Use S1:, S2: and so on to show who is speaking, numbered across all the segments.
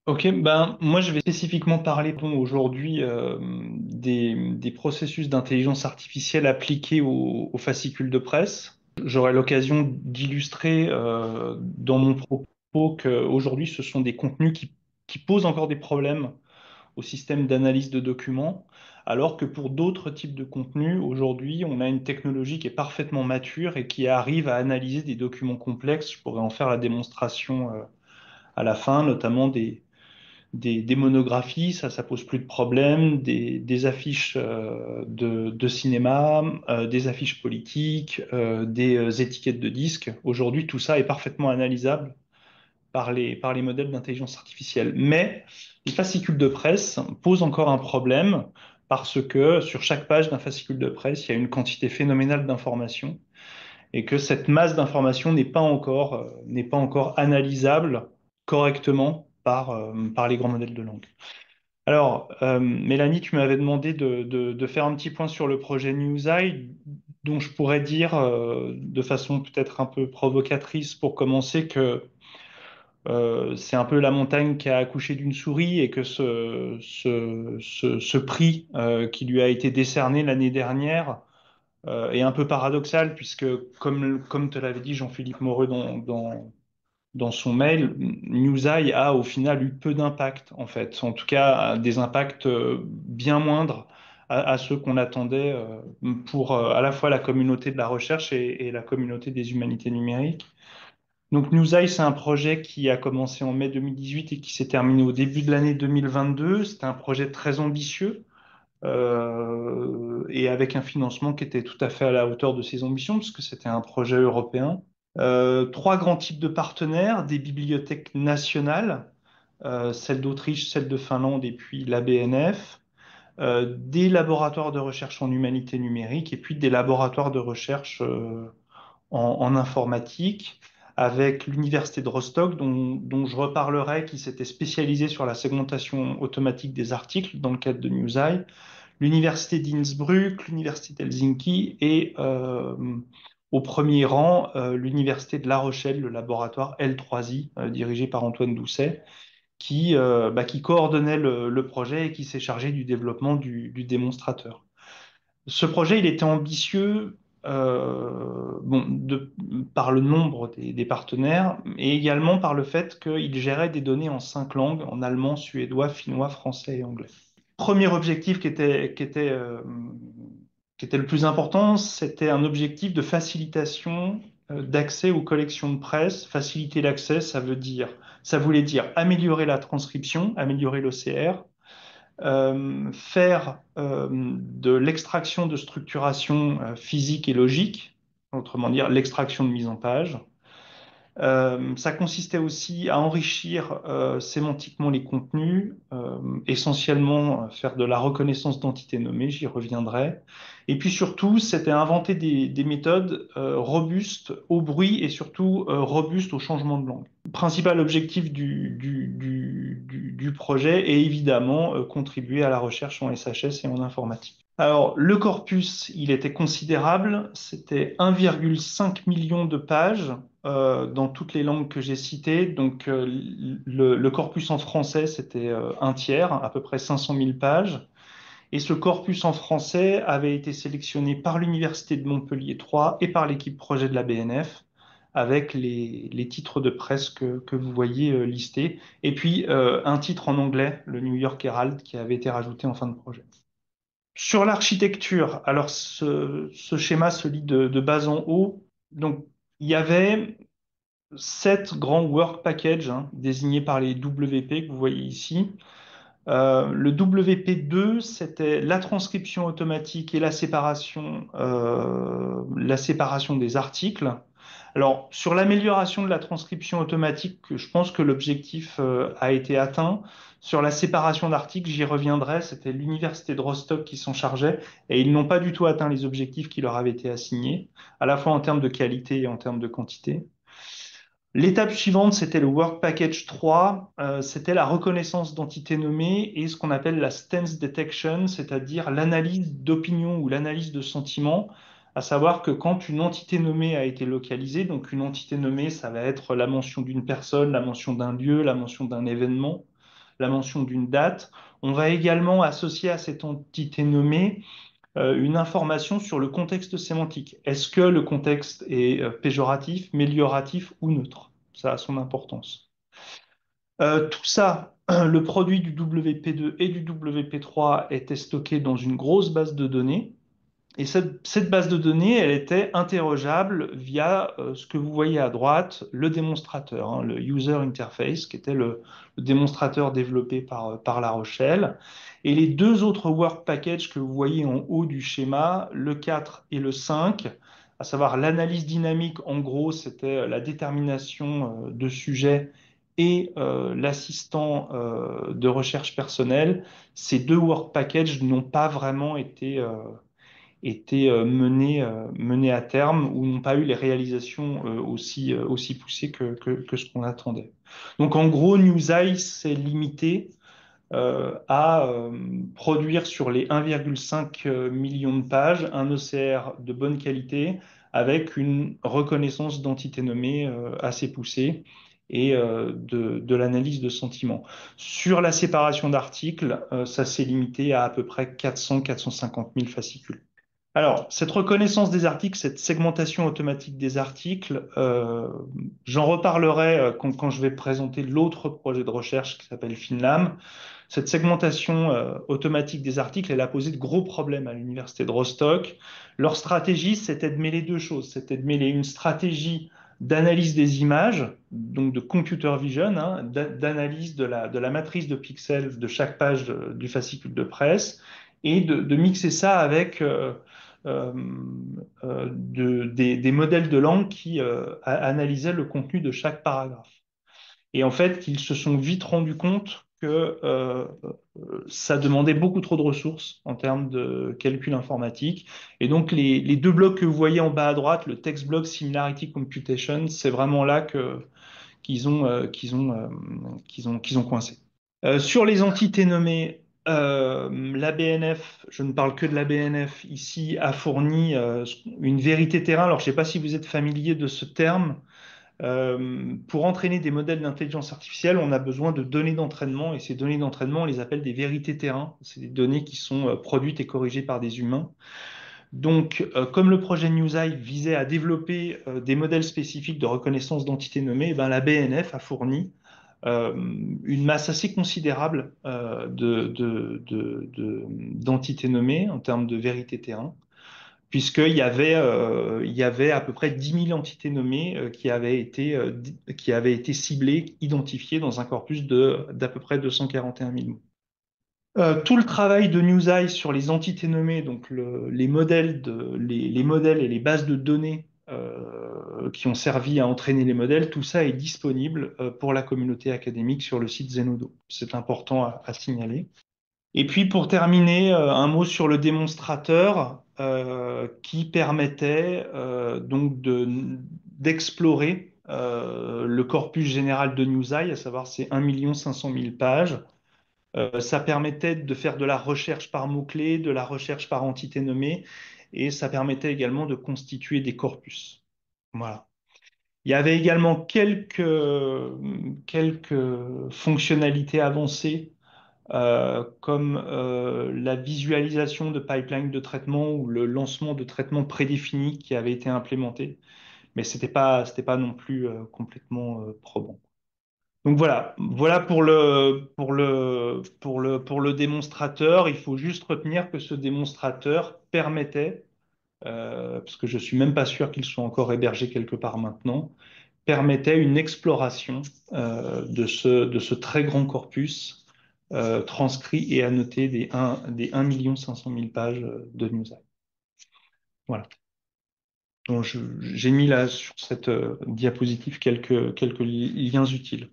S1: Ok, ben moi je vais spécifiquement parler aujourd'hui des processus d'intelligence artificielle appliqués aux fascicules de presse. J'aurai l'occasion d'illustrer dans mon propos qu'aujourd'hui ce sont des contenus qui posent encore des problèmes au système d'analyse de documents, alors que pour d'autres types de contenus, aujourd'hui on a une technologie qui est parfaitement mature et qui arrive à analyser des documents complexes. Je pourrais en faire la démonstration à la fin, notamment des monographies, ça pose plus de problème, des affiches de cinéma, des affiches politiques, des étiquettes de disques. Aujourd'hui, tout ça est parfaitement analysable par les modèles d'intelligence artificielle. Mais les fascicules de presse posent encore un problème parce que sur chaque page d'un fascicule de presse, il y a une quantité phénoménale d'informations et que cette masse d'informations n'est pas encore analysable correctement par les grands modèles de langue. Alors, Mélanie, tu m'avais demandé de faire un petit point sur le projet Newseye, dont je pourrais dire, de façon peut-être un peu provocatrice pour commencer, que c'est un peu la montagne qui a accouché d'une souris et que ce prix qui lui a été décerné l'année dernière est un peu paradoxal, puisque, comme te l'avait dit Jean-Philippe Moreux dans son mail, Newseye a au final eu peu d'impact, en fait. En tout cas, des impacts bien moindres à ceux qu'on attendait pour à la fois la communauté de la recherche et la communauté des humanités numériques. Donc Newseye, c'est un projet qui a commencé en mai 2018 et qui s'est terminé au début de l'année 2022. C'était un projet très ambitieux et avec un financement qui était tout à fait à la hauteur de ses ambitions, parce que c'était un projet européen. Trois grands types de partenaires, des bibliothèques nationales, celle d'Autriche, celle de Finlande et puis la BNF, des laboratoires de recherche en humanité numérique et puis des laboratoires de recherche en informatique avec l'université de Rostock dont je reparlerai, qui s'était spécialisée sur la segmentation automatique des articles dans le cadre de Newseye, l'université d'Innsbruck, l'université d'Helsinki et au premier rang l'université de La Rochelle, le laboratoire L3I, dirigé par Antoine Doucet, qui coordonnait le projet et qui s'est chargé du développement du démonstrateur. Ce projet, il était ambitieux par le nombre des partenaires, et également par le fait qu'il gérait des données en 5 langues, en allemand, suédois, finnois, français et anglais. Premier objectif qui était le plus important, c'était un objectif de facilitation d'accès aux collections de presse. Faciliter l'accès, ça voulait dire améliorer la transcription, améliorer l'OCR, faire de l'extraction de structuration physique et logique, autrement dire l'extraction de mise en page. Ça consistait aussi à enrichir sémantiquement les contenus, essentiellement faire de la reconnaissance d'entités nommées, j'y reviendrai. Et puis surtout, c'était inventer des méthodes robustes au bruit et surtout robustes au changement de langue. Principal objectif du projet est évidemment contribuer à la recherche en SHS et en informatique. Alors, le corpus, il était considérable, c'était 1,5 million de pages dans toutes les langues que j'ai citées. Donc, le corpus en français, c'était un tiers, à peu près 500 000 pages. Et ce corpus en français avait été sélectionné par l'Université de Montpellier 3 et par l'équipe projet de la BNF, avec les titres de presse que vous voyez listés. Et puis, un titre en anglais, le New York Herald, qui avait été rajouté en fin de projet. Sur l'architecture, alors ce schéma se lit de bas en haut. Donc, il y avait 7 grands work packages désignés par les WP que vous voyez ici. Le WP2, c'était la transcription automatique et la séparation des articles. Alors, sur l'amélioration de la transcription automatique, je pense que l'objectif a été atteint. Sur la séparation d'articles, j'y reviendrai. C'était l'université de Rostock qui s'en chargeait et ils n'ont pas du tout atteint les objectifs qui leur avaient été assignés, à la fois en termes de qualité et en termes de quantité. L'étape suivante, c'était le Work Package 3, c'était la reconnaissance d'entités nommées et ce qu'on appelle la stance detection, c'est-à-dire l'analyse d'opinion ou l'analyse de sentiment, à savoir que quand une entité nommée a été localisée, donc une entité nommée, ça va être la mention d'une personne, la mention d'un lieu, la mention d'un événement. la mention d'une date. On va également associer à cette entité nommée une information sur le contexte sémantique. Est-ce que le contexte est péjoratif, mélioratif ou neutre? Ça a son importance. Tout ça, le produit du WP2 et du WP3 était stocké dans une grosse base de données. Et cette base de données, elle était interrogeable via ce que vous voyez à droite, le démonstrateur, hein, le user interface, qui était le démonstrateur développé par La Rochelle. Et les deux autres work packages que vous voyez en haut du schéma, le 4 et le 5, à savoir l'analyse dynamique, en gros, c'était la détermination de sujets et l'assistant de recherche personnelle. Ces deux work packages n'ont pas vraiment été menés à terme ou n'ont pas eu les réalisations aussi poussées que ce qu'on attendait. Donc en gros, Newseye s'est limité à produire sur les 1,5 million de pages un OCR de bonne qualité avec une reconnaissance d'entités nommées assez poussée et de l'analyse de sentiments. Sur la séparation d'articles, ça s'est limité à peu près 400-450 000 fascicules. Alors, cette reconnaissance des articles, cette segmentation automatique des articles, j'en reparlerai quand je vais présenter l'autre projet de recherche qui s'appelle FinLam. Cette segmentation automatique des articles, elle a posé de gros problèmes à l'université de Rostock. Leur stratégie, c'était de mêler deux choses. C'était de mêler une stratégie d'analyse des images, donc de computer vision, hein, d'analyse de la matrice de pixels de chaque page du fascicule de presse, et de mixer ça avec euh, des modèles de langue qui analysaient le contenu de chaque paragraphe. Et en fait, ils se sont vite rendus compte que ça demandait beaucoup trop de ressources en termes de calcul informatique. Et donc, les deux blocs que vous voyez en bas à droite, le text block Similarity Computation, c'est vraiment là qu'ils ont coincé. Sur les entités nommées, la BNF, je ne parle que de la BNF ici, a fourni une vérité terrain. Alors, je ne sais pas si vous êtes familier de ce terme. Pour entraîner des modèles d'intelligence artificielle, on a besoin de données d'entraînement et ces données d'entraînement, on les appelle des vérités terrain. C'est des données qui sont produites et corrigées par des humains. Donc, comme le projet Newseye visait à développer des modèles spécifiques de reconnaissance d'entités nommées, eh ben, la BNF a fourni une masse assez considérable d'entités nommées en termes de vérité terrain puisqu'il y avait à peu près 10 000 entités nommées qui avaient été ciblées, identifiées dans un corpus d'à peu près 241 000 mots. Tout le travail de Newseye sur les entités nommées, donc les modèles et les bases de données qui ont servi à entraîner les modèles, tout ça est disponible pour la communauté académique sur le site Zenodo. C'est important à signaler. Et puis pour terminer, un mot sur le démonstrateur qui permettait donc d'explorer le corpus général de Newseye, à savoir ces 1 500 000 pages. Ça permettait de faire de la recherche par mots-clés, de la recherche par entité nommée, et ça permettait également de constituer des corpus. Voilà. Il y avait également quelques fonctionnalités avancées comme la visualisation de pipelines de traitement ou le lancement de traitements prédéfinis qui avaient été implémentés, mais c'était pas non plus complètement probant. Donc voilà pour le démonstrateur. Il faut juste retenir que ce démonstrateur permettait, parce que je suis même pas sûr qu'il soit encore hébergé quelque part maintenant, permettait une exploration de ce très grand corpus transcrit et annoté des 1 500 000 pages de Newseye. Voilà. Donc, j'ai mis là sur cette diapositive quelques liens utiles.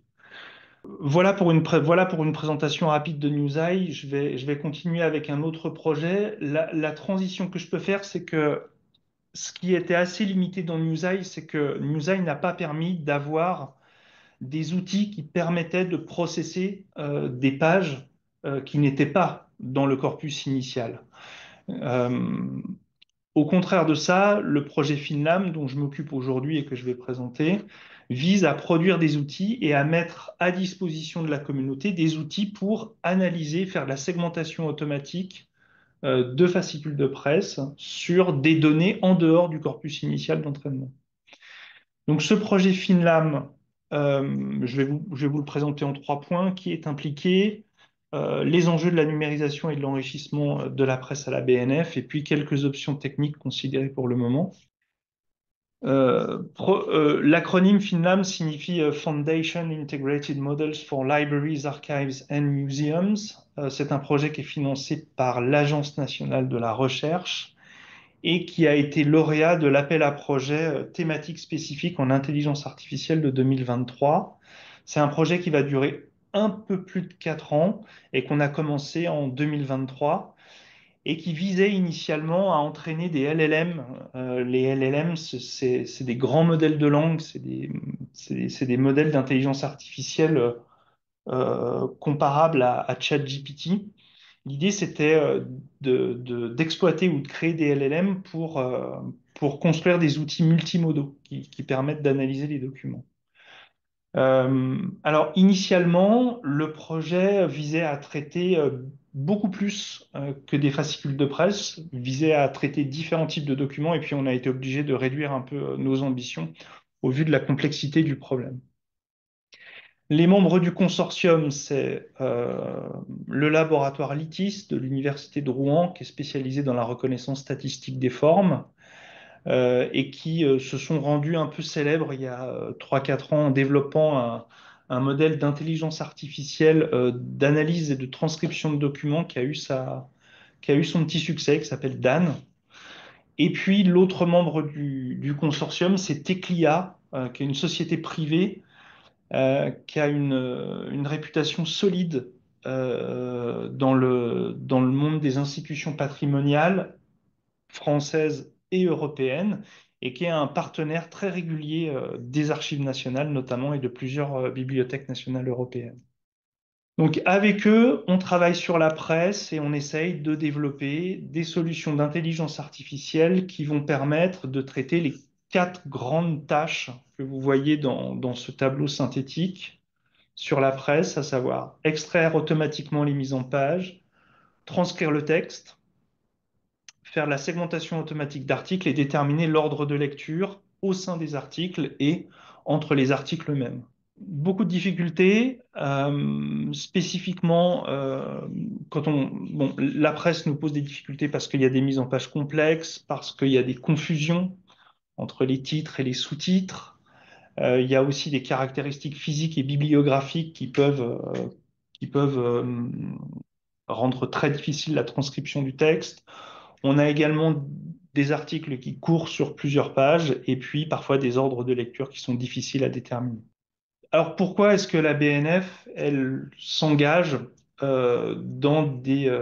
S1: Voilà pour une présentation rapide de Newseye. Je vais continuer avec un autre projet. La transition que je peux faire, c'est que ce qui était assez limité dans Newseye, c'est que Newseye n'a pas permis d'avoir des outils qui permettaient de processer des pages qui n'étaient pas dans le corpus initial. Euh, Au contraire de ça, le projet FinLam, dont je m'occupe aujourd'hui et que je vais présenter, vise à produire des outils et à mettre à disposition de la communauté des outils pour analyser, faire de la segmentation automatique de fascicules de presse sur des données en dehors du corpus initial d'entraînement. Donc ce projet FinLam, je vais vous le présenter en trois points, qui est impliqué, les enjeux de la numérisation et de l'enrichissement de la presse à la BNF, et puis quelques options techniques considérées pour le moment. L'acronyme FinLam signifie Foundation Integrated Models for Libraries, Archives and Museums. C'est un projet qui est financé par l'Agence nationale de la recherche et qui a été lauréat de l'appel à projet thématique spécifique en intelligence artificielle de 2023. C'est un projet qui va durer un peu plus de 4 ans et qu'on a commencé en 2023 et qui visait initialement à entraîner des LLM. Les LLM, c'est des grands modèles de langue, c'est des modèles d'intelligence artificielle comparables à ChatGPT. L'idée, c'était d'exploiter ou de créer des LLM pour construire des outils multimodaux qui permettent d'analyser les documents. Alors, initialement, le projet visait à traiter beaucoup plus que des fascicules de presse, visait à traiter différents types de documents, et puis on a été obligé de réduire un peu nos ambitions au vu de la complexité du problème. Les membres du consortium, c'est le laboratoire LITIS de l'Université de Rouen, qui est spécialisé dans la reconnaissance statistique des formes, et qui se sont rendus un peu célèbres il y a 3-4 ans en développant un modèle d'intelligence artificielle d'analyse et de transcription de documents qui a eu son petit succès, qui s'appelle Dan. Et puis l'autre membre du consortium, c'est Teclia, qui est une société privée qui a une réputation solide dans le monde des institutions patrimoniales françaises et européennes et qui est un partenaire très régulier des archives nationales notamment et de plusieurs bibliothèques nationales européennes. Donc avec eux, on travaille sur la presse et on essaye de développer des solutions d'intelligence artificielle qui vont permettre de traiter les 4 grandes tâches que vous voyez dans ce tableau synthétique sur la presse, à savoir extraire automatiquement les mises en page, transcrire le texte, faire la segmentation automatique d'articles et déterminer l'ordre de lecture au sein des articles et entre les articles eux-mêmes. Beaucoup de difficultés, spécifiquement quand bon, la presse nous pose des difficultés parce qu'il y a des mises en page complexes, parce qu'il y a des confusions entre les titres et les sous-titres. Il y a aussi des caractéristiques physiques et bibliographiques qui peuvent rendre très difficile la transcription du texte. On a également des articles qui courent sur plusieurs pages et puis parfois des ordres de lecture qui sont difficiles à déterminer. Alors pourquoi est-ce que la BNF, elle s'engage dans des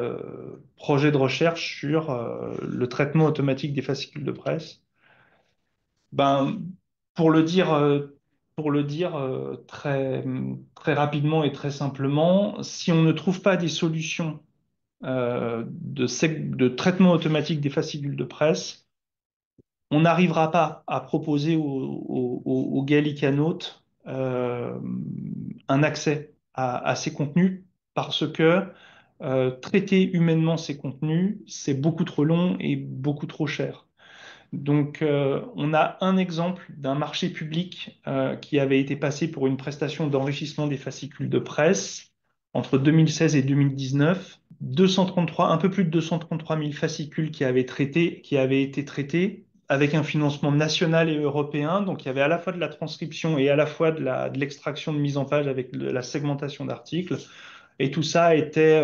S1: projets de recherche sur le traitement automatique des fascicules de presse? Ben, pour le dire, très, très rapidement et très simplement, si on ne trouve pas des solutions de traitement automatique des fascicules de presse, on n'arrivera pas à proposer aux gallicanautes un accès à ces contenus parce que traiter humainement ces contenus, c'est beaucoup trop long et beaucoup trop cher. Donc, on a un exemple d'un marché public qui avait été passé pour une prestation d'enrichissement des fascicules de presse entre 2016 et 2019. 233, un peu plus de 233 000 fascicules qui avaient été traités avec un financement national et européen. Donc, il y avait à la fois de la transcription et à la fois de l'extraction de mise en page avec la segmentation d'articles. Et tout ça était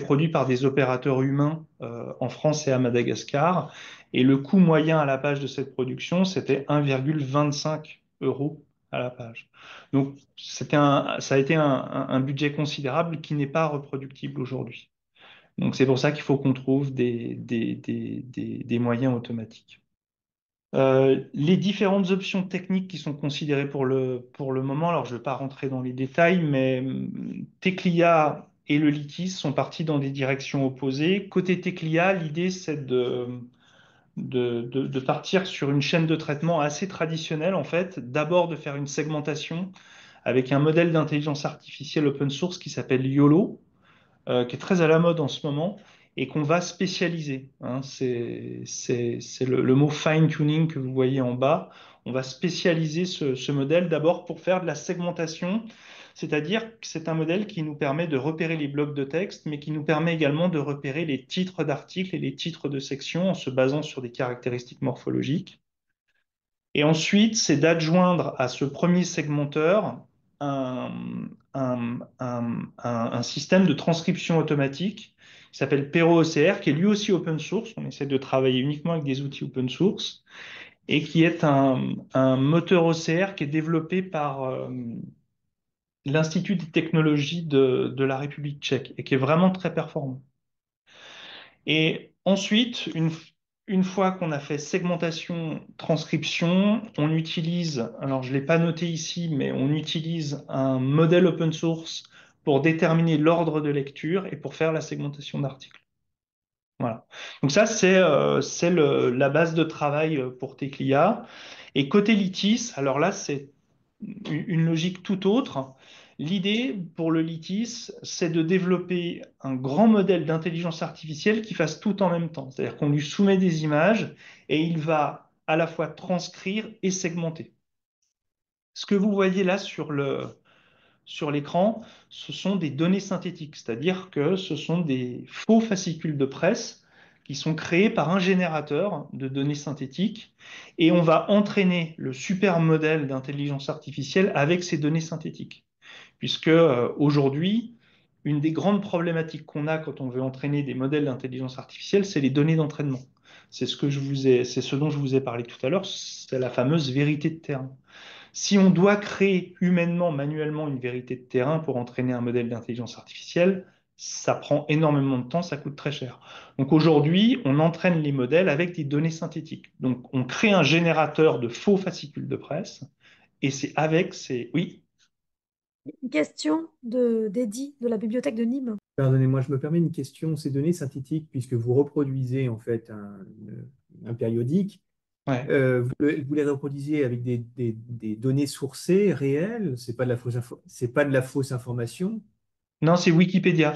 S1: produit par des opérateurs humains en France et à Madagascar. Et le coût moyen à la page de cette production, c'était 1,25 euros à la page. Donc, ça a été un budget considérable qui n'est pas reproductible aujourd'hui. Donc, c'est pour ça qu'il faut qu'on trouve des moyens automatiques. Les différentes options techniques qui sont considérées pour le moment, alors je ne vais pas rentrer dans les détails, mais Teclia et le Litis sont partis dans des directions opposées. Côté Teclia, l'idée c'est de partir sur une chaîne de traitement assez traditionnelle, en fait. D'abord, de faire une segmentation avec un modèle d'intelligence artificielle open source qui s'appelle YOLO, qui est très à la mode en ce moment et qu'on va spécialiser, hein. C'est le mot fine-tuning que vous voyez en bas. On va spécialiser ce modèle d'abord pour faire de la segmentation, c'est-à-dire que c'est un modèle qui nous permet de repérer les blocs de texte, mais qui nous permet également de repérer les titres d'articles et les titres de sections en se basant sur des caractéristiques morphologiques. Et ensuite, c'est d'adjoindre à ce premier segmenteur un, un système de transcription automatique qui s'appelle Pero-OCR, qui est lui aussi open source. On essaie de travailler uniquement avec des outils open source et qui est un moteur OCR qui est développé par l'Institut des technologies de la République tchèque et qui est vraiment très performant. Et ensuite, une fois qu'on a fait segmentation, transcription, on utilise, alors je ne l'ai pas noté ici, mais on utilise un modèle open source pour déterminer l'ordre de lecture et pour faire la segmentation d'articles. Voilà. Donc ça, c'est la base de travail pour Teclia. Et côté Litis, alors là, c'est une logique tout autre. L'idée pour le Litis, c'est de développer un grand modèle d'intelligence artificielle qui fasse tout en même temps. C'est-à-dire qu'on lui soumet des images et il va à la fois transcrire et segmenter. Ce que vous voyez là sur l'écran, ce sont des données synthétiques, c'est-à-dire que ce sont des faux fascicules de presse qui sont créés par un générateur de données synthétiques et on va entraîner le super modèle d'intelligence artificielle avec ces données synthétiques. Puisque aujourd'hui, une des grandes problématiques qu'on a quand on veut entraîner des modèles d'intelligence artificielle, c'est les données d'entraînement. C'est ce dont je vous ai parlé tout à l'heure, c'est la fameuse vérité de terrain. Si on doit créer humainement, manuellement une vérité de terrain pour entraîner un modèle d'intelligence artificielle, ça prend énormément de temps, ça coûte très cher. Donc aujourd'hui, on entraîne les modèles avec des données synthétiques. Donc on crée un générateur de faux fascicules de presse et c'est avec ces... Oui,
S2: Une question d'Eddy de la bibliothèque de Nîmes.
S3: Pardonnez-moi, je me permets une question. Ces données synthétiques, puisque vous reproduisez en fait un périodique,
S1: ouais.
S3: vous les reproduisez avec des données sourcées réelles. C'est pas de la fausse information.
S1: Non, c'est Wikipédia.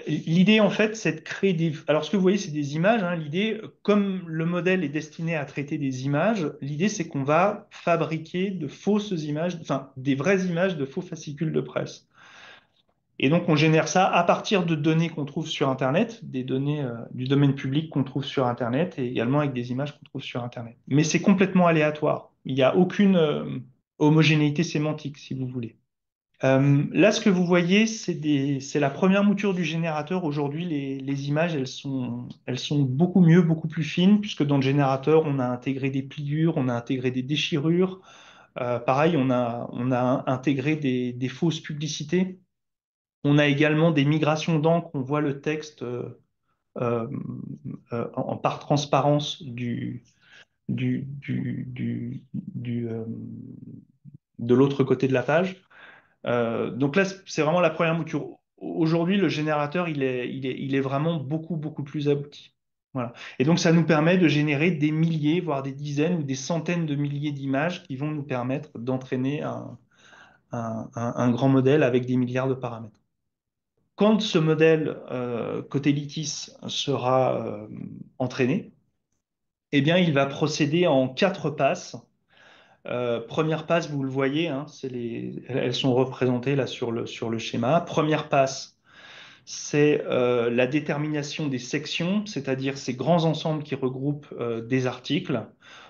S1: L'idée, en fait, c'est de créer des... Alors, ce que vous voyez, c'est des images, hein. L'idée, comme le modèle est destiné à traiter des images, l'idée, c'est qu'on va fabriquer de fausses images, enfin, des vraies images de faux fascicules de presse. Et donc, on génère ça à partir de données qu'on trouve sur Internet, des données du domaine public qu'on trouve sur Internet, et également avec des images qu'on trouve sur Internet. Mais c'est complètement aléatoire. Il n'y a aucune homogénéité sémantique, si vous voulez. Là, ce que vous voyez, c'est la première mouture du générateur. Aujourd'hui, les images, elles sont beaucoup mieux, beaucoup plus fines, puisque dans le générateur, on a intégré des pliures, on a intégré des déchirures. Pareil, on a intégré des fausses publicités. On a également des migrations d'encre. On voit le texte euh, par transparence du, de l'autre côté de la page. Donc là, c'est vraiment la première mouture. Aujourd'hui, le générateur, il est vraiment beaucoup, beaucoup plus abouti. Voilà. Et donc, ça nous permet de générer des milliers, voire des dizaines ou des centaines de milliers d'images qui vont nous permettre d'entraîner un grand modèle avec des milliards de paramètres. Quand ce modèle côté Litis sera entraîné, eh bien, il va procéder en quatre passes. Première passe, vous le voyez, hein, elles sont représentées là sur le schéma. Première passe, c'est la détermination des sections, c'est-à-dire ces grands ensembles qui regroupent des articles.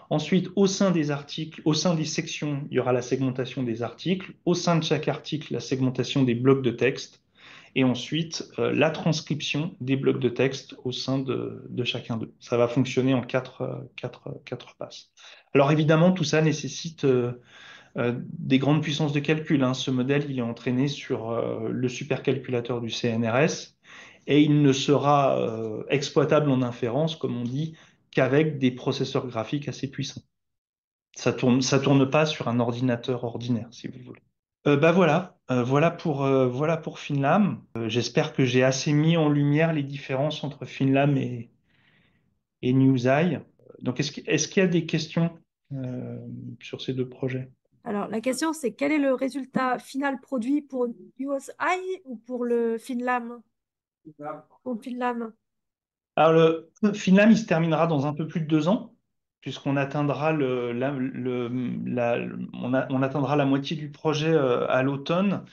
S1: Ensuite, au sein des articles, au sein des sections, il y aura la segmentation des articles. Au sein de chaque article, la segmentation des blocs de texte. Et ensuite, la transcription des blocs de texte au sein de chacun d'eux. Ça va fonctionner en quatre passes. Alors évidemment, tout ça nécessite des grandes puissances de calcul, hein. Ce modèle, il est entraîné sur le supercalculateur du CNRS et il ne sera exploitable en inférence, comme on dit, qu'avec des processeurs graphiques assez puissants. Ça tourne pas sur un ordinateur ordinaire, si vous voulez. Bah voilà, voilà pour FinLam. J'espère que j'ai assez mis en lumière les différences entre FinLam et Newseye. Donc, est-ce qu'il y a des questions euh, sur ces deux projets?
S2: Alors, la question, c'est quel est le résultat final produit pour USI ou pour le FinLam? Pour FinLam.
S1: Alors, le Finlam, il se terminera dans un peu plus de 2 ans, puisqu'on atteindra on atteindra la moitié du projet à l'automne.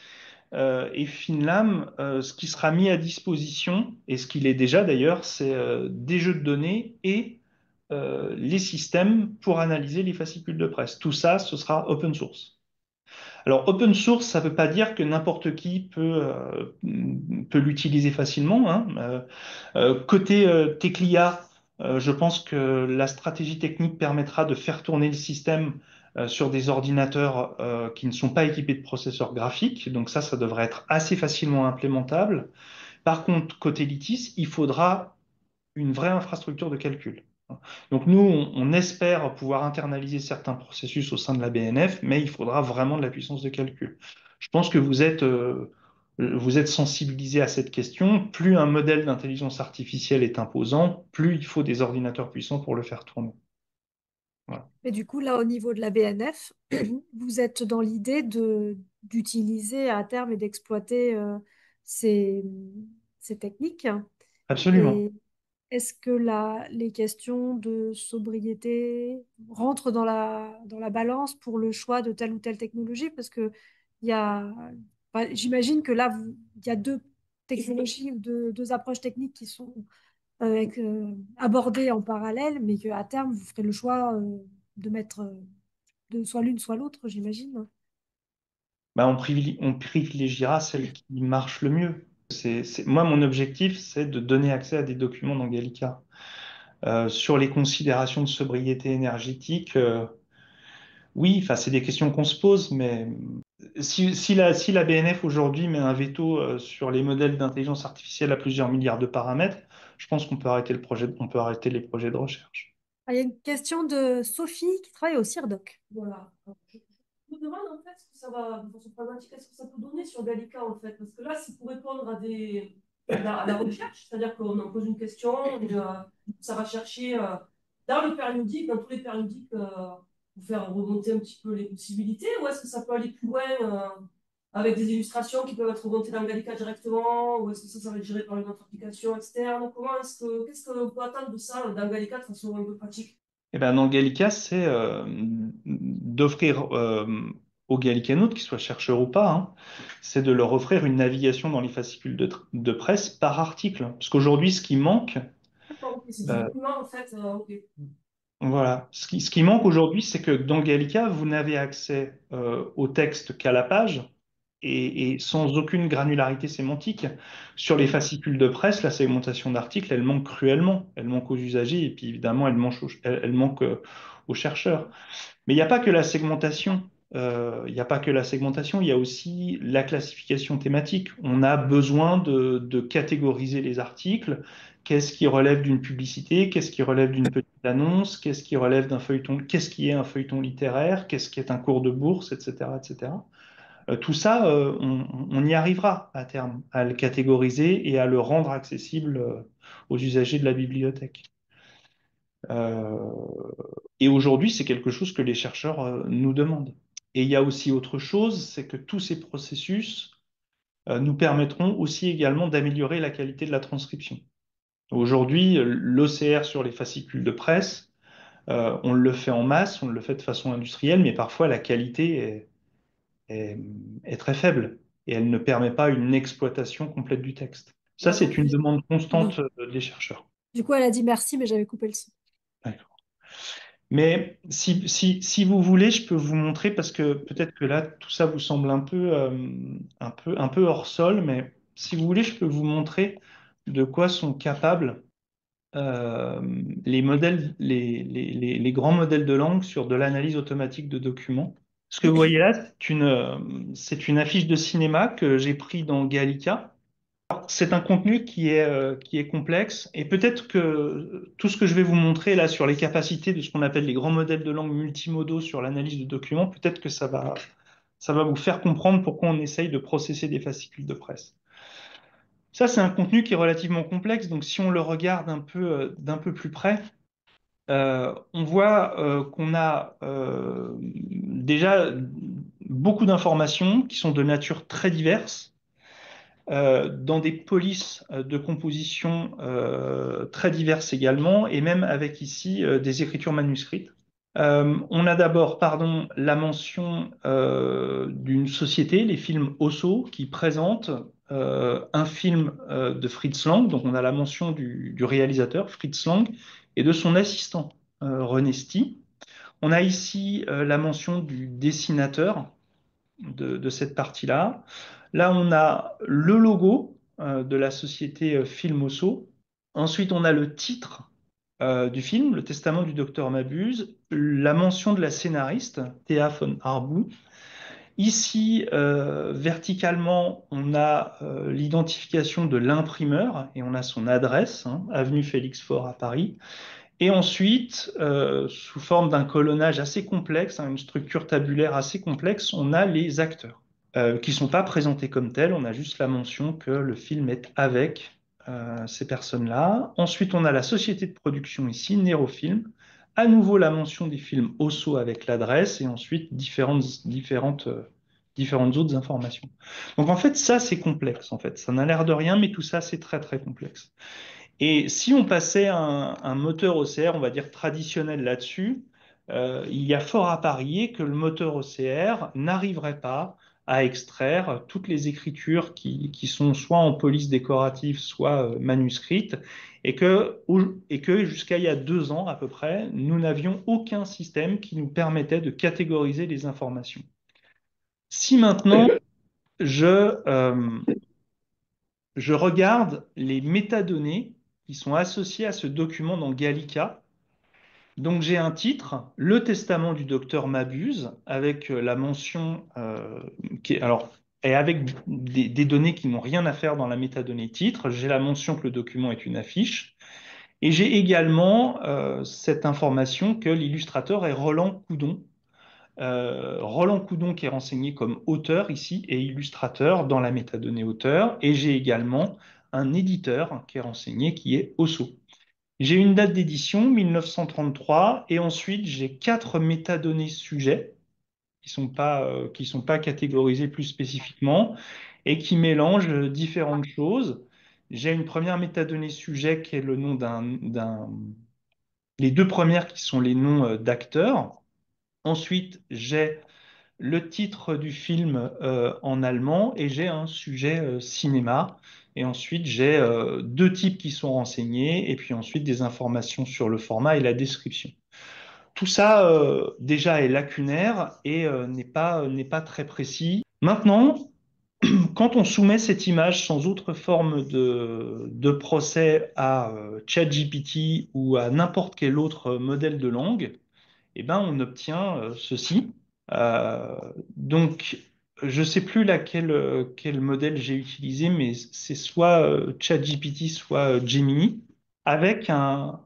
S1: Et Finlam, ce qui sera mis à disposition, et ce qu'il est déjà d'ailleurs, c'est des jeux de données et les systèmes pour analyser les fascicules de presse. Tout ça, ce sera open source. Alors, open source, ça ne veut pas dire que n'importe qui peut l'utiliser facilement, hein. Côté Teclia, je pense que la stratégie technique permettra de faire tourner le système sur des ordinateurs qui ne sont pas équipés de processeurs graphiques. Donc ça devrait être assez facilement implémentable. Par contre, côté Litis, il faudra une vraie infrastructure de calcul. Donc nous, on espère pouvoir internaliser certains processus au sein de la BNF, mais il faudra vraiment de la puissance de calcul. Je pense que vous êtes sensibilisé à cette question. Plus un modèle d'intelligence artificielle est imposant, plus il faut des ordinateurs puissants pour le faire tourner. Voilà.
S2: Et du coup, là, au niveau de la BNF, vous êtes dans l'idée d'utiliser à terme et d'exploiter ces, ces techniques.
S1: Absolument.
S2: Et est-ce que les questions de sobriété rentrent dans la balance pour le choix de telle ou telle technologie? Parce que il y a, enfin, j'imagine que là, il y a deux technologies ou deux approches techniques qui sont abordées en parallèle, mais qu'à terme, vous ferez le choix de mettre de soit l'une, soit l'autre, j'imagine.
S1: Bah, on privilégiera celle qui marche le mieux. Moi, mon objectif, c'est de donner accès à des documents dans Gallica. Sur les considérations de sobriété énergétique, oui, enfin, c'est des questions qu'on se pose, mais si la BNF aujourd'hui met un veto sur les modèles d'intelligence artificielle à plusieurs milliards de paramètres, je pense qu'on peut arrêter on peut arrêter les projets de recherche.
S2: Ah, il y a une question de Sophie qui travaille au CIRDOC. Voilà.
S4: Je me demande en fait ce que ça va, de façon pragmatique, est-ce que ça peut donner sur Gallica en fait? Parce que là, c'est pour répondre à la recherche, c'est-à-dire qu'on en pose une question, ça va chercher dans le périodique, dans tous les périodiques, pour faire remonter un petit peu les possibilités, ou est-ce que ça peut aller plus loin avec des illustrations qui peuvent être remontées dans Gallica directement, ou est-ce que ça va être géré par une autre application externe? Qu'est-ce qu'on peut attendre de ça dans Gallica de façon un peu pratique?
S1: Et ben, dans Gallica, c'est d'offrir aux Gallicanoutes, qu'ils soient chercheurs ou pas, hein, c'est de leur offrir une navigation dans les fascicules de presse par article. Parce qu'aujourd'hui, ce qui manque,
S4: D'accord, ok, c'est du
S1: euh,
S4: document en fait, ok.
S1: voilà. Ce qui manque aujourd'hui, c'est que dans Gallica, vous n'avez accès au texte qu'à la page et sans aucune granularité sémantique. Sur les fascicules de presse, la segmentation d'articles, elle manque cruellement. Elle manque aux usagers et puis évidemment, elle manque aux chercheurs. Mais il n'y a pas que la segmentation. Il n'y a pas que la segmentation, il y a aussi la classification thématique. On a besoin de catégoriser les articles. Qu'est-ce qui relève d'une publicité? Qu'est-ce qui relève d'une petite annonce? Qu'est-ce qui relève d'un feuilleton? Qu'est-ce qui est un feuilleton littéraire? Qu'est-ce qui est un cours de bourse, etc., etc. Tout ça, on y arrivera à terme, à le catégoriser et à le rendre accessible aux usagers de la bibliothèque. Euh, et aujourd'hui, c'est quelque chose que les chercheurs nous demandent. Et il y a aussi autre chose, c'est que tous ces processus nous permettront aussi également d'améliorer la qualité de la transcription. Aujourd'hui, l'OCR sur les fascicules de presse, on le fait en masse, on le fait de façon industrielle, mais parfois la qualité est, est très faible et elle ne permet pas une exploitation complète du texte. Ça,
S4: D'accord.
S1: c'est une demande
S2: Bon.
S1: constante des chercheurs.
S2: Du coup, elle a dit merci, mais j'avais coupé le son.
S1: Mais si vous voulez, je peux vous montrer parce que peut-être que là, tout ça vous semble un peu hors sol, mais si vous voulez, je peux vous montrer de quoi sont capables euh, les grands modèles de langue sur de l'analyse automatique de documents. Ce que vous voyez là, c'est une affiche de cinéma que j'ai pris dans Gallica. C'est un contenu qui est complexe et peut-être que tout ce que je vais vous montrer là sur les capacités de ce qu'on appelle les grands modèles de langue multimodaux sur l'analyse de documents, peut-être que ça va vous faire comprendre pourquoi on essaye de processer des fascicules de presse. Ça, c'est un contenu qui est relativement complexe, donc si on le regarde d'un peu plus près, on voit qu'on a déjà beaucoup d'informations qui sont de nature très diverse, dans des polices de composition très diverses également, et même avec ici des écritures manuscrites. On a d'abord, pardon, la mention d'une société, les films Osso, qui présente un film de Fritz Lang. Donc on a la mention du réalisateur Fritz Lang et de son assistant René Sty. On a ici la mention du dessinateur de cette partie-là. Là, on a le logo de la société Film Osso. Ensuite, on a le titre du film, Le Testament du docteur Mabuse, la mention de la scénariste, Thea von Harbou. Ici, verticalement, on a l'identification de l'imprimeur et on a son adresse, hein, avenue Félix Faure à Paris. Et ensuite, sous forme d'un colonnage assez complexe, hein, une structure tabulaire assez complexe, on a les acteurs qui ne sont pas présentés comme tels. On a juste la mention que le film est avec ces personnes-là. Ensuite, on a la société de production ici, Nérofilm. À nouveau, la mention des films Osso avec l'adresse et ensuite différentes autres informations. Donc en fait, ça, c'est complexe. En fait, ça n'a l'air de rien, mais tout ça, c'est très, très complexe. Et si on passait un moteur OCR, on va dire traditionnel là-dessus, il y a fort à parier que le moteur OCR n'arriverait pas à extraire toutes les écritures qui sont soit en police décorative, soit manuscrites, et que jusqu'à il y a 2 ans à peu près, nous n'avions aucun système qui nous permettait de catégoriser les informations. Si maintenant je, euh, je regarde les métadonnées qui sont associées à ce document dans Gallica. Donc j'ai un titre, Le Testament du docteur Mabuse, avec la mention alors et avec des données qui n'ont rien à faire dans la métadonnée titre. J'ai la mention que le document est une affiche. Et j'ai également cette information que l'illustrateur est Roland Coudon. Roland Coudon qui est renseigné comme auteur ici et illustrateur dans la métadonnée auteur. Et j'ai également un éditeur qui est renseigné qui est Osso. J'ai une date d'édition, 1933, et ensuite j'ai 4 métadonnées sujets qui sont pas catégorisées plus spécifiquement et qui mélangent différentes choses. J'ai une première métadonnée sujet qui est le nom les 2 premières qui sont les noms d'acteurs. Ensuite, j'ai le titre du film en allemand et j'ai un sujet cinéma. Et ensuite, j'ai 2 types qui sont renseignés et puis ensuite des informations sur le format et la description. Tout ça déjà est lacunaire et n'est pas très précis. Maintenant, quand on soumet cette image sans autre forme de procès à ChatGPT ou à n'importe quel autre modèle de langue, eh ben, on obtient ceci. Euh, donc, je ne sais plus quel modèle j'ai utilisé, mais c'est soit ChatGPT, soit Gemini, avec un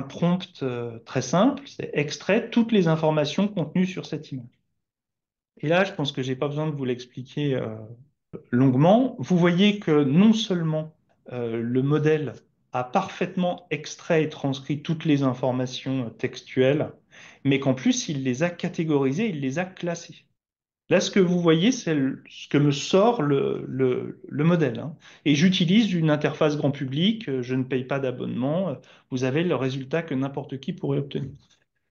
S1: prompt très simple, c'est extrait toutes les informations contenues sur cette image. Et là, je pense que j'ai pas besoin de vous l'expliquer longuement. Vous voyez que non seulement le modèle a parfaitement extrait et transcrit toutes les informations textuelles, mais qu'en plus, il les a catégorisées, il les a classées. Là, ce que vous voyez, c'est ce que me sort le modèle, hein. Et j'utilise une interface grand public, je ne paye pas d'abonnement, vous avez le résultat que n'importe qui pourrait obtenir.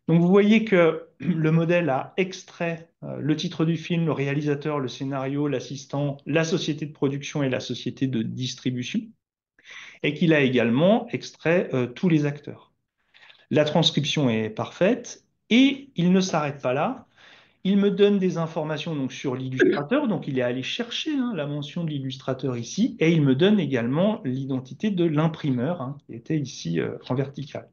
S1: Donc vous voyez que le modèle a extrait le titre du film, le réalisateur, le scénario, l'assistant, la société de production et la société de distribution, et qu'il a également extrait tous les acteurs. La transcription est parfaite et il ne s'arrête pas là. Il me donne des informations donc, sur l'illustrateur, donc il est allé chercher hein, la mention de l'illustrateur ici, et il me donne également l'identité de l'imprimeur hein, qui était ici en vertical.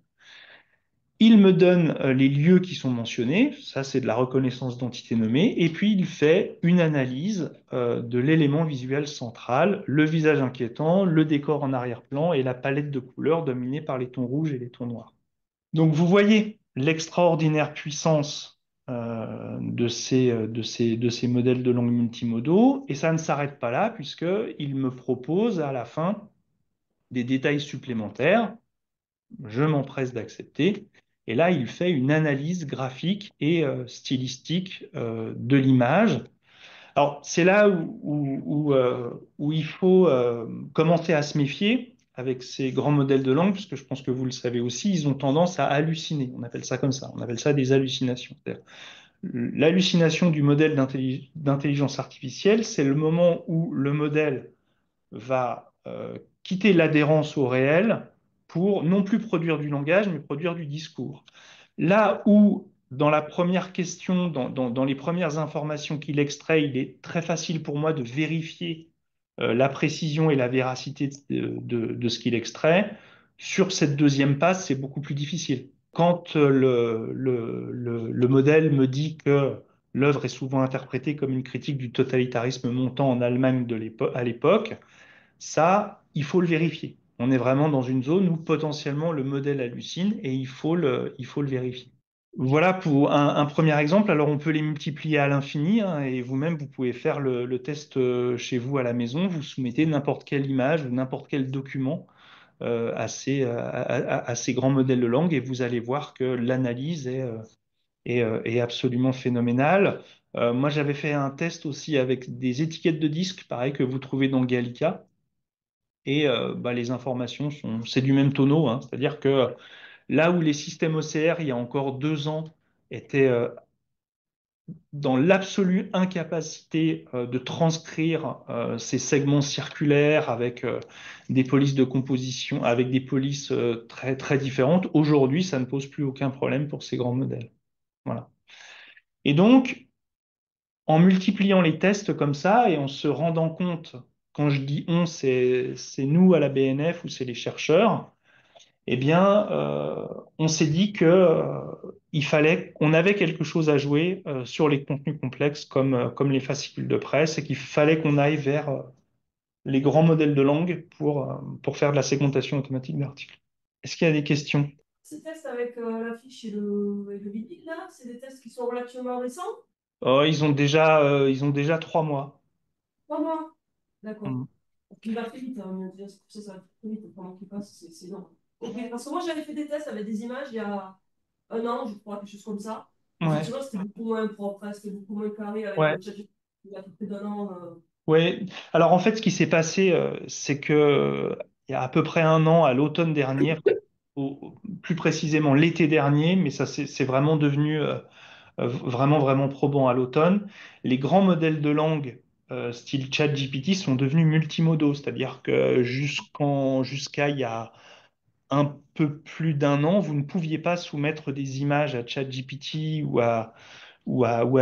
S1: Il me donne les lieux qui sont mentionnés, ça c'est de la reconnaissance d'entité nommée, et puis il fait une analyse de l'élément visuel central, le visage inquiétant, le décor en arrière-plan et la palette de couleurs dominée par les tons rouges et les tons noirs. Donc vous voyez l'extraordinaire puissance de ces modèles de langue multimodaux, et ça ne s'arrête pas là, puisqu'il me propose à la fin des détails supplémentaires, je m'empresse d'accepter, Et là, il fait une analyse graphique et stylistique de l'image. Alors, c'est là où il faut commencer à se méfier avec ces grands modèles de langue, parce que je pense que vous le savez aussi, ils ont tendance à halluciner. On appelle ça comme ça. On appelle ça des hallucinations. L'hallucination du modèle d'intelligence artificielle, c'est le moment où le modèle va quitter l'adhérence au réel pour non plus produire du langage, mais produire du discours. Là où, dans la première question, dans les premières informations qu'il extrait, il est très facile pour moi de vérifier la précision et la véracité de ce qu'il extrait. Sur cette deuxième passe, c'est beaucoup plus difficile. Quand le modèle me dit que l'œuvre est souvent interprétée comme une critique du totalitarisme montant en Allemagne à l'époque, ça, il faut le vérifier. On est vraiment dans une zone où potentiellement le modèle hallucine et il faut le vérifier. Voilà pour un premier exemple. Alors on peut les multiplier à l'infini hein, et vous-même vous pouvez faire le test chez vous à la maison. Vous soumettez n'importe quelle image ou n'importe quel document à ces grands modèles de langue et vous allez voir que l'analyse est absolument phénoménale. Moi j'avais fait un test aussi avec des étiquettes de disques, pareil que vous trouvez dans Gallica. Et bah, les informations c'est du même tonneau, hein. C'est-à-dire que là où les systèmes OCR, il y a encore 2 ans, étaient dans l'absolue incapacité de transcrire ces segments circulaires avec des polices de composition, avec des polices très, très différentes, aujourd'hui, ça ne pose plus aucun problème pour ces grands modèles. Voilà. Et donc, en multipliant les tests comme ça et en se rendant compte, quand je dis on, c'est nous à la BNF ou c'est les chercheurs, eh bien, on s'est dit que il fallait, qu'on avait quelque chose à jouer sur les contenus complexes comme les fascicules de presse et qu'il fallait qu'on aille vers les grands modèles de langue pour faire de la segmentation automatique d'articles. Est-ce qu'il y a des questions?
S4: Ces tests avec l'affiche et le vinyle, là, c'est des tests qui sont relativement récents?
S1: Ils ont déjà 3 mois.
S4: 3 mois. D'accord.
S1: Mm.
S4: Il va très vite, hein, c'est pour ça que ça va très vite. Pendant qu'il passe, c'est énorme. Ok, parce que moi, j'avais fait des tests avec des images il y a un an, je crois, quelque chose comme ça.
S1: Ouais,
S4: Effectivement, c'était beaucoup moins propre, hein, c'était beaucoup moins carré avec
S1: ouais.
S4: le chat il y a à peu près d'un an.
S1: Ouais. Alors en fait, ce qui s'est passé, c'est que il y a à peu près un an, à l'automne dernier, plus précisément l'été dernier, mais ça c'est vraiment devenu vraiment vraiment probant à l'automne. Les grands modèles de langue style ChatGPT sont devenus multimodaux, c'est-à-dire que jusqu'à il y a un peu plus d'un an, vous ne pouviez pas soumettre des images à ChatGPT ou à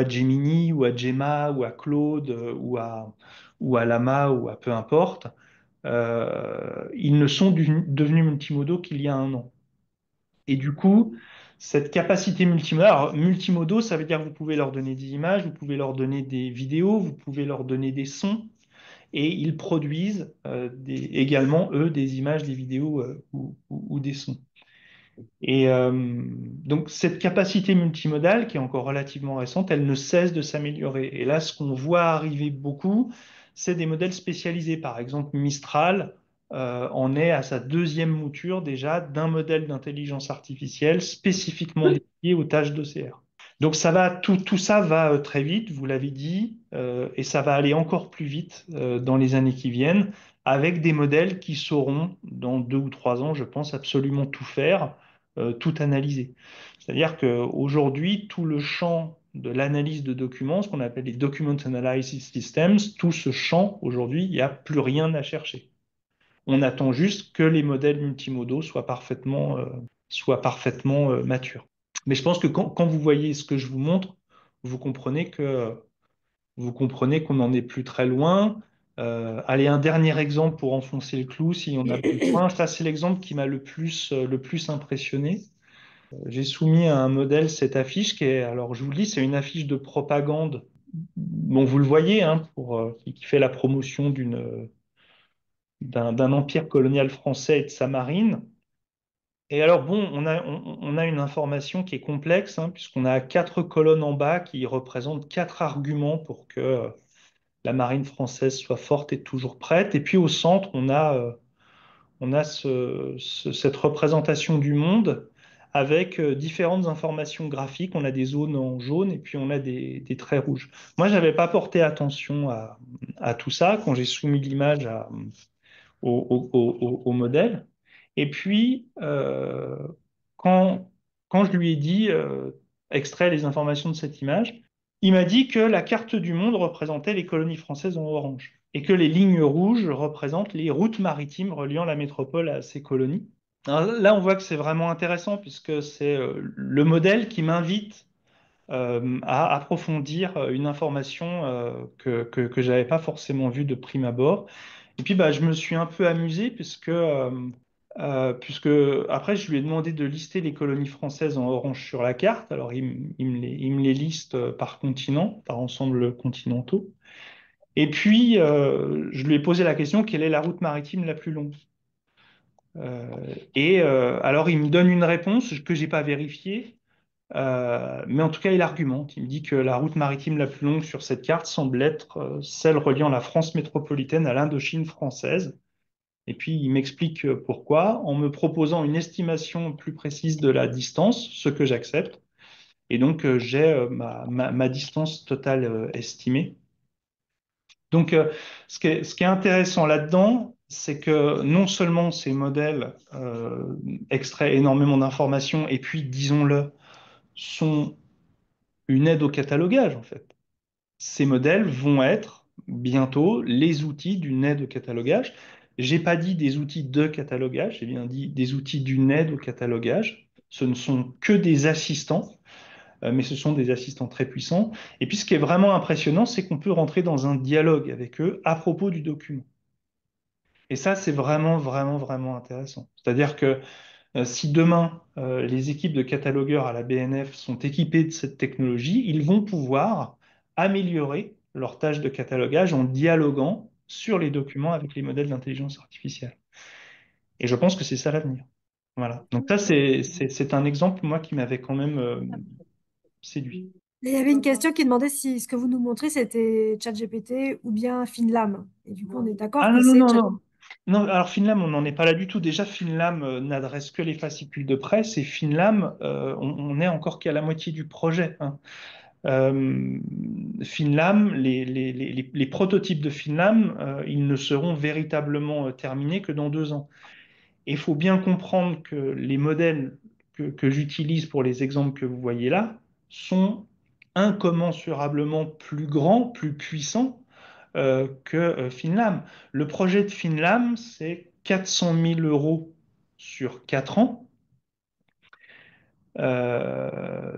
S1: Gemini, ou à Gemma, ou à Claude, ou à Llama, ou à peu importe. Ils ne sont devenus multimodaux qu'il y a un an. Et du coup, cette capacité multimodale, alors, multimodaux, ça veut dire que vous pouvez leur donner des images, vous pouvez leur donner des vidéos, vous pouvez leur donner des sons, et ils produisent également, eux, des images, des vidéos ou des sons. Et donc cette capacité multimodale, qui est encore relativement récente, elle ne cesse de s'améliorer. Et là, ce qu'on voit arriver beaucoup, c'est des modèles spécialisés. Par exemple, Mistral en est à sa deuxième mouture déjà d'un modèle d'intelligence artificielle spécifiquement dédié aux tâches d'OCR. Donc tout ça va très vite, vous l'avez dit, et ça va aller encore plus vite dans les années qui viennent, avec des modèles qui sauront, dans 2 ou 3 ans, je pense, absolument tout faire, tout analyser. C'est-à-dire qu'aujourd'hui, tout le champ de l'analyse de documents, ce qu'on appelle les Document Analysis Systems, tout ce champ, aujourd'hui, il n'y a plus rien à chercher. On attend juste que les modèles multimodaux soient parfaitement matures. Mais je pense que quand vous voyez ce que je vous montre, vous comprenez qu'on n'en est plus très loin. Allez, un dernier exemple pour enfoncer le clou, si on a besoin. Ça, c'est l'exemple qui m'a le plus impressionné. J'ai soumis à un modèle cette affiche qui est, alors je vous le dis, c'est une affiche de propagande. Bon, vous le voyez, hein, qui fait la promotion d'un empire colonial français et de sa marine. Et alors, bon, on a une information qui est complexe, hein, puisqu'on a 4 colonnes en bas qui représentent 4 arguments pour que la marine française soit forte et toujours prête. Et puis au centre, on a cette représentation du monde avec différentes informations graphiques. On a des zones en jaune et puis on a des traits rouges. Moi, je n'avais pas porté attention à tout ça quand j'ai soumis l'image au modèle. Et puis, quand, quand je lui ai dit extrait les informations de cette image, il m'a dit que la carte du monde représentait les colonies françaises en orange et que les lignes rouges représentent les routes maritimes reliant la métropole à ces colonies. Alors là, on voit que c'est vraiment intéressant puisque c'est le modèle qui m'invite à approfondir une information que je n'avais pas forcément vue de prime abord. Et puis, bah, je me suis un peu amusé puisque après, je lui ai demandé de lister les colonies françaises en orange sur la carte. Alors, il me les liste par continent, par ensemble continentaux. Et puis, je lui ai posé la question, quelle est la route maritime la plus longue? Alors, il me donne une réponse que j'ai pas vérifiée, mais en tout cas, il argumente. Il me dit que la route maritime la plus longue sur cette carte semble être celle reliant la France métropolitaine à l'Indochine française. Et puis, il m'explique pourquoi, en me proposant une estimation plus précise de la distance, ce que j'accepte. Et donc, j'ai ma distance totale estimée. Donc, ce qui est intéressant là-dedans, c'est que non seulement ces modèles extraient énormément d'informations, et puis, disons-le, sont une aide au catalogage, en fait. Ces modèles vont être bientôt les outils d'une aide au catalogage. J'ai pas dit des outils de catalogage, j'ai bien dit des outils d'une aide au catalogage. Ce ne sont que des assistants, mais ce sont des assistants très puissants. Et puis ce qui est vraiment impressionnant, c'est qu'on peut rentrer dans un dialogue avec eux à propos du document. Et ça, c'est vraiment, vraiment, vraiment intéressant. C'est-à-dire que si demain, les équipes de catalogueurs à la BNF sont équipées de cette technologie, ils vont pouvoir améliorer leur tâche de catalogage en dialoguant sur les documents avec les modèles d'intelligence artificielle. Et je pense que c'est ça l'avenir. Voilà. Donc ça, c'est un exemple, moi, qui m'avait quand même séduit.
S2: Et il y avait une question qui demandait si ce que vous nous montrez, c'était ChatGPT ou bien FinLam. Et du coup, on est d'accord
S1: Ah
S2: que
S1: non, non,
S2: c'est
S1: non,
S2: Chat.
S1: non. Non, alors Finlam, on n'en est pas là du tout. Déjà, Finlam n'adresse que les fascicules de presse et Finlam, on est encore qu'à la moitié du projet, hein. Finlam, les prototypes de Finlam, ils ne seront véritablement terminés que dans 2 ans. Et il faut bien comprendre que les modèles que j'utilise pour les exemples que vous voyez là sont incommensurablement plus grands, plus puissants que Finlam. Le projet de Finlam, c'est 400 000 euros sur 4 ans.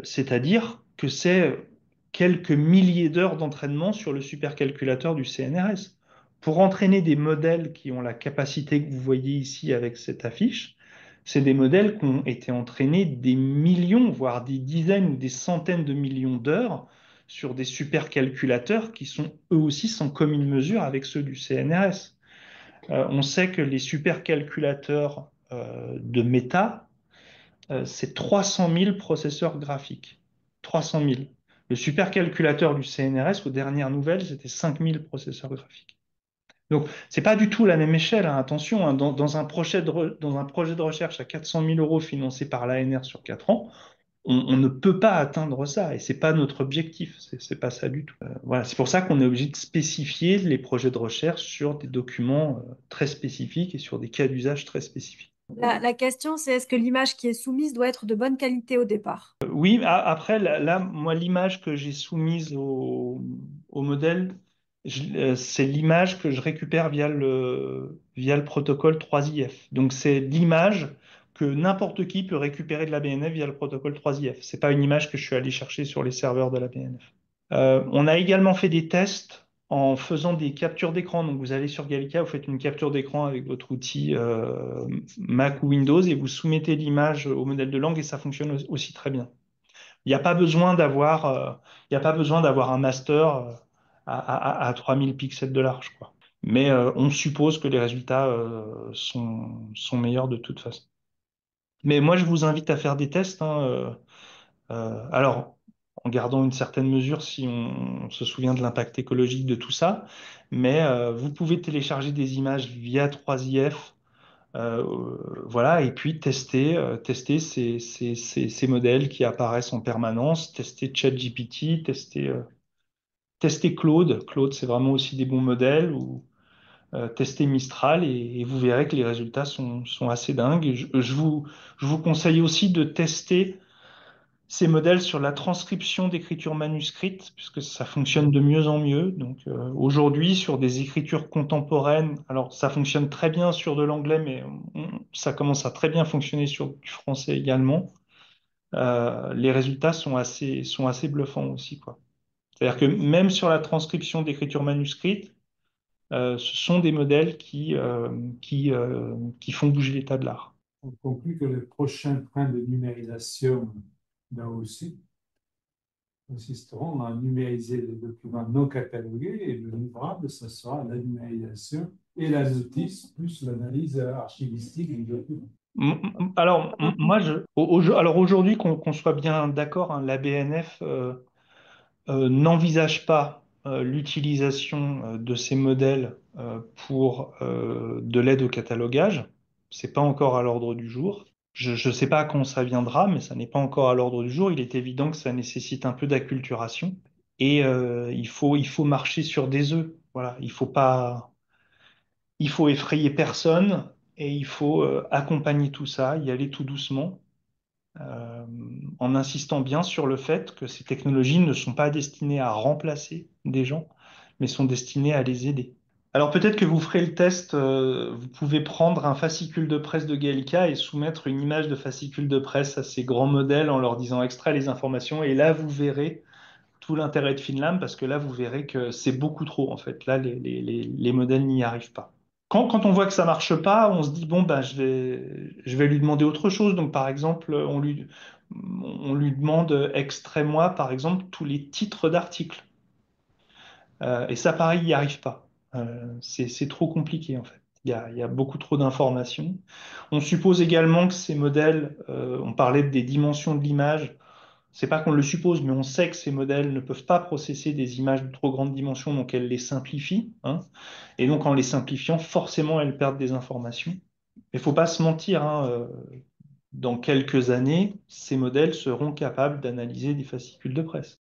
S1: C'est-à-dire que c'est quelques milliers d'heures d'entraînement sur le supercalculateur du CNRS. Pour entraîner des modèles qui ont la capacité que vous voyez ici avec cette affiche, c'est des modèles qui ont été entraînés des millions, voire des dizaines ou des centaines de millions d'heures sur des supercalculateurs qui sont eux aussi sans commune mesure avec ceux du CNRS. On sait que les supercalculateurs de Meta, c'est 300 000 processeurs graphiques. 300 000. Le supercalculateur du CNRS, aux dernières nouvelles, c'était 5 000 processeurs graphiques. Donc, c'est pas du tout la même échelle, hein. Attention, hein. Dans un projet de recherche à 400 000 euros financé par l'ANR sur 4 ans, on ne peut pas atteindre ça et c'est pas notre objectif. C'est pas ça du tout. Voilà, c'est pour ça qu'on est obligé de spécifier les projets de recherche sur des documents très spécifiques et sur des cas d'usage très spécifiques.
S2: La question, c'est est-ce que l'image qui est soumise doit être de bonne qualité au départ?
S1: Oui, après, là, moi, l'image que j'ai soumise au modèle, c'est l'image que je récupère via le protocole 3IF. Donc, c'est l'image que n'importe qui peut récupérer de la BNF via le protocole 3IF. C'est pas une image que je suis allé chercher sur les serveurs de la BNF. On a également fait des tests en faisant des captures d'écran. Donc, vous allez sur Gallica, vous faites une capture d'écran avec votre outil Mac ou Windows et vous soumettez l'image au modèle de langue et ça fonctionne aussi très bien. Il n'y a pas besoin il y a pas besoin d'avoir un master à 3000 pixels de large, quoi. Mais on suppose que les résultats sont meilleurs de toute façon. Mais moi, je vous invite à faire des tests, hein, alors, en gardant une certaine mesure si on se souvient de l'impact écologique de tout ça, mais vous pouvez télécharger des images via 3IF Voilà, et puis tester ces modèles qui apparaissent en permanence, tester ChatGPT, tester Claude. Claude, c'est vraiment aussi des bons modèles, ou tester Mistral, et vous verrez que les résultats sont assez dingues. Je vous conseille aussi de tester ces modèles sur la transcription d'écriture manuscrite, puisque ça fonctionne de mieux en mieux. Donc aujourd'hui, sur des écritures contemporaines, alors ça fonctionne très bien sur de l'anglais, mais ça commence à très bien fonctionner sur du français également. Les résultats sont assez bluffants aussi, quoi. C'est-à-dire que même sur la transcription d'écriture manuscrite, ce sont des modèles qui font bouger l'état de l'art.
S5: On conclut que le prochain train de numérisation d'AOC consisteront à numériser les documents non catalogués et le livrable, ce sera la numérisation et la notice plus l'analyse archivistique du document.
S1: Alors, moi, alors aujourd'hui, qu'on soit bien d'accord, hein, la BNF n'envisage pas l'utilisation de ces modèles pour de l'aide au catalogage. C'est pas encore à l'ordre du jour. Je ne sais pas quand ça viendra, mais ça n'est pas encore à l'ordre du jour. Il est évident que ça nécessite un peu d'acculturation, et il faut marcher sur des œufs. Voilà, il faut effrayer personne, et il faut accompagner tout ça, y aller tout doucement, euh, en insistant bien sur le fait que ces technologies ne sont pas destinées à remplacer des gens, mais sont destinées à les aider. Alors peut-être que vous ferez le test, vous pouvez prendre un fascicule de presse de Gallica et soumettre une image de fascicule de presse à ces grands modèles en leur disant extrait les informations, et là vous verrez tout l'intérêt de Finlam, parce que là vous verrez que c'est beaucoup trop en fait. Là les modèles n'y arrivent pas. Quand on voit que ça marche pas, on se dit bon bah je vais lui demander autre chose. Donc par exemple, on lui demande extrais-moi par exemple tous les titres d'articles. Et ça pareil, il n'y arrive pas. C'est trop compliqué en fait. Il y a beaucoup trop d'informations. On suppose également que ces modèles, on parlait des dimensions de l'image. C'est pas qu'on le suppose, mais on sait que ces modèles ne peuvent pas processer des images de trop grande dimension, donc elles les simplifient, hein. Et donc en les simplifiant, forcément, elles perdent des informations. Il faut pas se mentir, hein, dans quelques années, ces modèles seront capables d'analyser des fascicules de presse.